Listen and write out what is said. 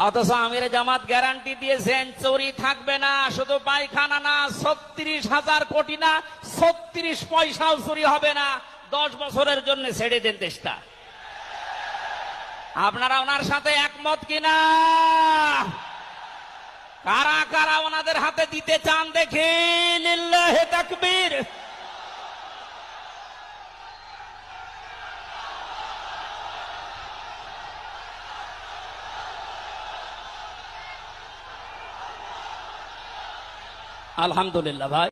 অথচ আমির জামাত গ্যারান্টি দিয়েছেন চুরি থাকবে না, শুধু পায়খানা না, ৩৬,০০০ কোটি না, ৩৬ পয়সাও চুরি হবে না। 10 বছরের জন্য ছেড়ে দেন দেশটা। আপনারা ওনার সাথে একমত কিনা? কারা কারা ওনাদের হাতে দিতে চান দেখি? লিল্লাহে তাকবীর। আলহামদুলিল্লাহ ভাই।